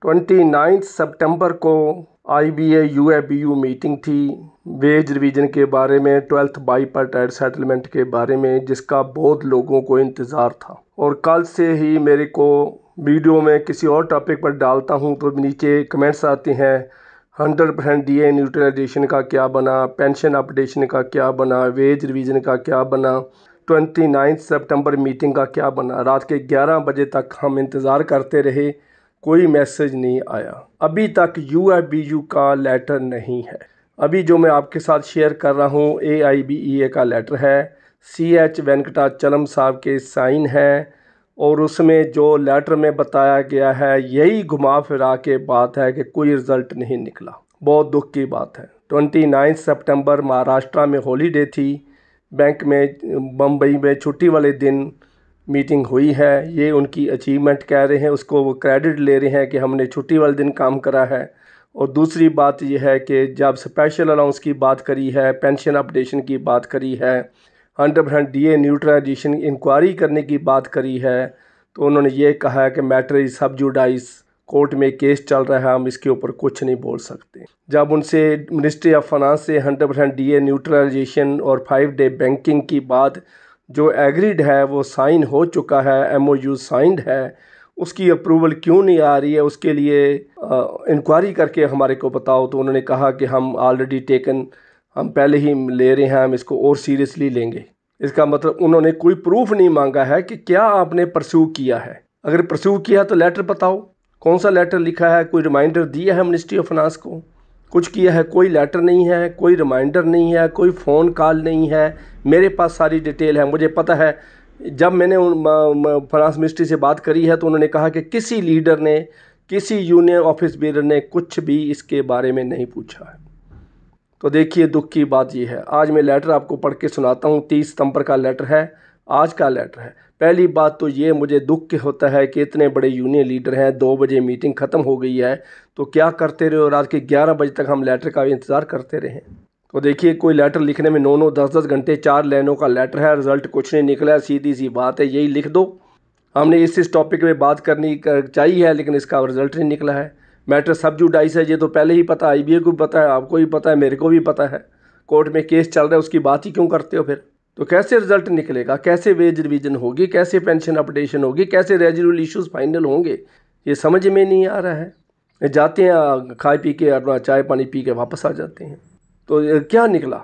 29 सितंबर को IBA UABU meeting थी veg revision के बारे में, 12th बाईपार्टाइट सेटलमेंट के बारे में, जिसका बहुत लोगों को इंतज़ार था। और कल से ही मेरे को वीडियो में किसी और टॉपिक पर डालता हूं तो नीचे कमेंट्स आते हैं 100% DA न्यूट्रलाइजेशन का क्या बना, पेंशन अपडेशन का क्या बना, वेज रिवीजन का क्या बना, 29 सितंबर मीटिंग का क्या बना। रात के 11 बजे तक हम इंतज़ार करते रहे, कोई मैसेज नहीं आया। अभी तक UABU का लेटर नहीं है। अभी जो मैं आपके साथ शेयर कर रहा हूँ AIBEA का लेटर है, CH वेंकटाचलम साहब के साइन है, और उसमें जो लेटर में बताया गया है यही घुमा फिरा के बात है कि कोई रिज़ल्ट नहीं निकला। बहुत दुख की बात है। 29 सितंबर महाराष्ट्र में हॉलीडे थी, बैंक में बम्बई में छुट्टी वाले दिन मीटिंग हुई है। ये उनकी अचीवमेंट कह रहे हैं, उसको वो क्रेडिट ले रहे हैं कि हमने छुट्टी वाले दिन काम करा है। और दूसरी बात यह है कि जब स्पेशल अलाउंस की बात करी है, पेंशन अपडेशन की बात करी है, 100% DA न्यूट्रलाइजेशन इंक्वायरी करने की बात करी है, तो उन्होंने ये कहा है कि मैटर इज सब जुडाइस, कोर्ट में केस चल रहा है, हम इसके ऊपर कुछ नहीं बोल सकते। जब उनसे मिनिस्ट्री ऑफ फाइनेंस से 100% DA न्यूट्रलाइजेशन और 5 डे बैंकिंग की बात जो एग्रीड है वो साइन हो चुका है, MOU साइंड है, उसकी अप्रूवल क्यों नहीं आ रही है, उसके लिए इंक्वायरी करके हमारे को बताओ। तो उन्होंने कहा कि हम ऑलरेडी टेकन, हम पहले ही ले रहे हैं, हम इसको और सीरियसली लेंगे। इसका मतलब उन्होंने कोई प्रूफ नहीं मांगा है कि क्या आपने परस्यू किया है। अगर परस्यू किया तो लेटर बताओ, कौन सा लेटर लिखा है, कोई रिमाइंडर दिया है मिनिस्ट्री ऑफ फाइनेंस को, कुछ किया है? कोई लेटर नहीं है, कोई रिमाइंडर नहीं है, कोई फ़ोन कॉल नहीं है। मेरे पास सारी डिटेल है, मुझे पता है। जब मैंने फाइनेंस मिनिस्ट्री से बात करी है तो उन्होंने कहा कि किसी लीडर ने, किसी यूनियन ऑफिस बेरर ने कुछ भी इसके बारे में नहीं पूछा है। तो देखिए दुख की बात यह है। आज मैं लेटर आपको पढ़ के सुनाता हूँ। 30 सितंबर का लेटर है, आज का लेटर है। पहली बात तो ये मुझे दुख होता है कि इतने बड़े यूनियन लीडर हैं, 2 बजे मीटिंग ख़त्म हो गई है तो क्या करते रहे, और रात के 11 बजे तक हम लेटर का इंतज़ार करते रहे। तो देखिए कोई लेटर लिखने में 9-9, 10-10 घंटे, 4 लाइनों का लेटर है, रिज़ल्ट कुछ नहीं निकला है। सीधी सी बात है, यही लिख दो। हमने इस टॉपिक में बात करनी चाहिए है, लेकिन इसका रिज़ल्ट नहीं निकला है। मैटर सब जुडाइस है, ये तो पहले ही पता, IBA को भी पता है, आपको भी पता है, मेरे को भी पता है। कोर्ट में केस चल रहा है, उसकी बात ही क्यों करते हो फिर? तो कैसे रिजल्ट निकलेगा, कैसे वेज रिवीजन होगी, कैसे पेंशन अपडेशन होगी, कैसे रेजिडुअल इश्यूज फाइनल होंगे, ये समझ में नहीं आ रहा है। जाते हैं खा पी के, अपना चाय पानी पी के वापस आ जाते हैं। तो क्या निकला?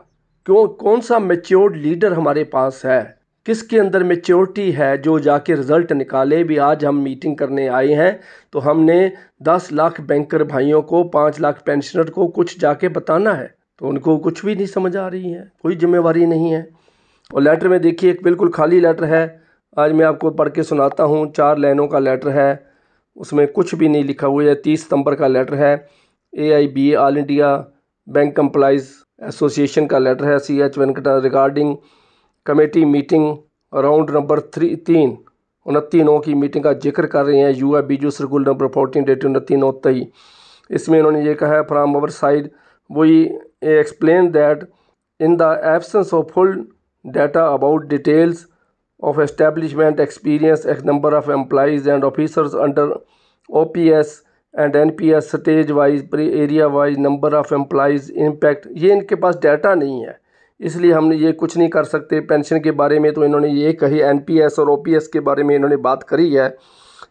क्यों? कौन सा मैच्योर्ड लीडर हमारे पास है? किसके अंदर मैच्योरिटी है जो जाके रिज़ल्ट निकाले? भी आज हम मीटिंग करने आए हैं तो हमने 10 लाख बैंकर भाइयों को, 5 लाख पेंशनर को कुछ जाके बताना है, तो उनको कुछ भी नहीं समझ आ रही है, कोई जिम्मेवारी नहीं है। और लेटर में देखिए एक बिल्कुल खाली लेटर है। आज मैं आपको पढ़ के सुनाता हूँ। 4 लाइनों का लेटर है, उसमें कुछ भी नहीं लिखा हुआ है। 30 सितंबर का लेटर है। AIBA all India bank complies association का लेटर है। CH Venkata regarding committee meeting round number 3 29 की मीटिंग का जिक्र कर रहे हैं। UABU सर्कुलर नंबर 14 डेट 29 इसमें इन्होंने ये कहा है, from our side we explain that in the absence of full data about details of establishment, experience, number of employees and officers under OPS and NPS, stage wise, area wise, number of employees, impact, ये इनके पास data नहीं है, इसलिए हमने ये कुछ नहीं कर सकते। पेंशन के बारे में तो इन्होंने ये कही, NPS और OPS के बारे में इन्होंने बात करी है,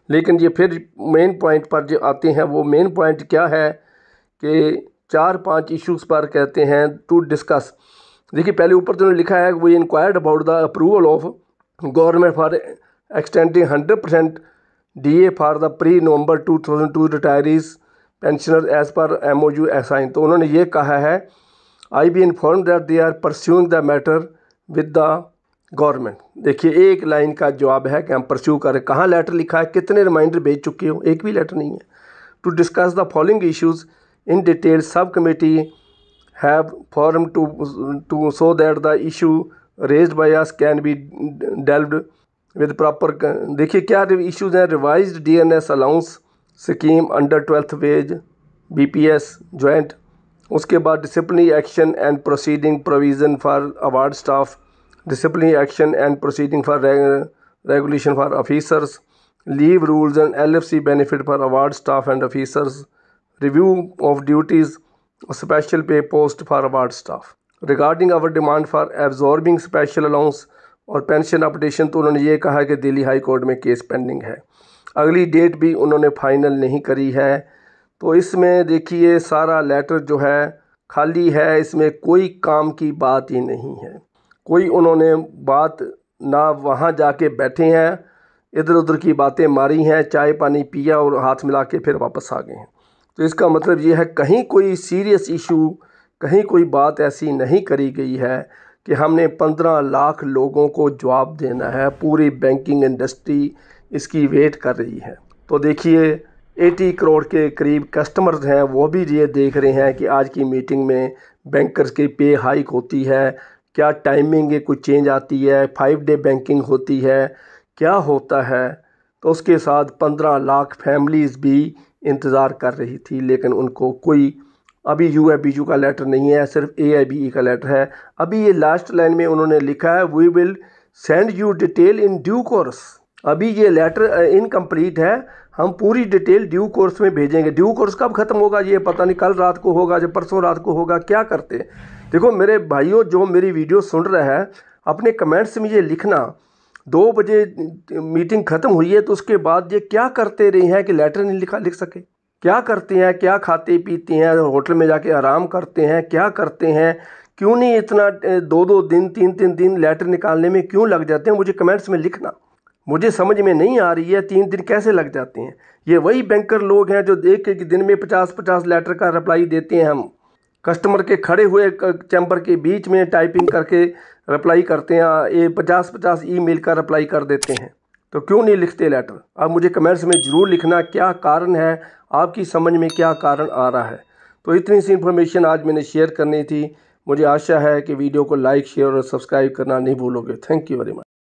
लेकिन ये फिर मेन पॉइंट पर जो आते हैं, वो मेन पॉइंट क्या है कि 4-5 इश्यूज़ पर कहते हैं टू डिस्कस। देखिए पहले ऊपर तो लिखा है वो inquired about the approval of government for extending 100% DA for the pre November 2002 retirees pensioner as per MOU assign. तो उन्होंने ये कहा है, I be inform that they are pursuing the matter with the government. देखिए एक line का जवाब है कि हम परस्यू करें। कहाँ लेटर लिखा है, कितने रिमाइंडर भेज चुके हो? एक भी लेटर नहीं है। To discuss the following issues in detail, sub committee have formed to so that the issue raised by us can be dealt with proper। देखिए क्या इश्यूज हैं, revised DNS allowance scheme under 12th wage BPS joint, उसके बाद disciplinary action and proceeding provision for award staff, disciplinary action and proceeding for regulation for officers, leave rules and LFC benefit for award staff and officers, review of duties, special pay post for award staff. Regarding our demand for absorbing special allowance और pension updation, तो उन्होंने ये कहा कि Delhi high court में case pending है। अगली date भी उन्होंने फाइनल नहीं करी है। तो इसमें देखिए सारा लेटर जो है खाली है, इसमें कोई काम की बात ही नहीं है। कोई उन्होंने बात ना वहाँ जाके बैठे हैं, इधर उधर की बातें मारी हैं, चाय पानी पिया और हाथ मिला के फिर वापस आ गए हैं। तो इसका मतलब ये है कहीं कोई सीरियस इशू, कहीं कोई बात ऐसी नहीं करी गई है कि हमने 15 लाख लोगों को जवाब देना है। पूरी बैंकिंग इंडस्ट्री इसकी वेट कर रही है। तो देखिए 80 करोड़ के करीब कस्टमर्स हैं, वो भी ये देख रहे हैं कि आज की मीटिंग में बैंकर्स की पे हाइक होती है, क्या टाइमिंग है, कुछ चेंज आती है, 5 डे बैंकिंग होती है, क्या होता है। तो उसके साथ 15 लाख फैमिलीज़ भी इंतज़ार कर रही थी, लेकिन उनको कोई अभी यूएबीयू का लेटर नहीं है, सिर्फ AIBE का लेटर है। अभी ये लास्ट लाइन में उन्होंने लिखा है we will send you detail in due course. अभी ये लेटर इनकम्प्लीट है, हम पूरी डिटेल ड्यू कोर्स में भेजेंगे। ड्यू कोर्स कब ख़त्म होगा ये पता नहीं, कल रात को होगा, जब परसों रात को होगा, क्या करते। देखो मेरे भाइयों जो मेरी वीडियो सुन रहे हैं, अपने कमेंट्स में ये लिखना 2 बजे मीटिंग ख़त्म हुई है तो उसके बाद ये क्या करते रहे हैं कि लेटर नहीं लिख सके। क्या करते हैं, क्या खाते पीते हैं, होटल में जाके आराम करते हैं, क्या करते हैं, क्यों नहीं इतना 2-2 दिन 3-3 दिन लेटर निकालने में क्यों लग जाते हैं, मुझे कमेंट्स में लिखना। मुझे समझ में नहीं आ रही है 3 दिन कैसे लग जाते हैं। ये वही बैंकर लोग हैं जो एक एक दिन में 50-50 लेटर का रिप्लाई देते हैं। हम कस्टमर के खड़े हुए चैम्बर के बीच में टाइपिंग करके रिप्लाई करते हैं, ये 50-50 ईमेल का रिप्लाई कर देते हैं। तो क्यों नहीं लिखते लेटर। आप मुझे कमेंट्स में ज़रूर लिखना क्या कारण है, आपकी समझ में क्या कारण आ रहा है। तो इतनी सी इन्फॉर्मेशन आज मैंने शेयर करनी थी। मुझे आशा है कि वीडियो को लाइक, शेयर और सब्सक्राइब करना नहीं भूलोगे। Thank you very much.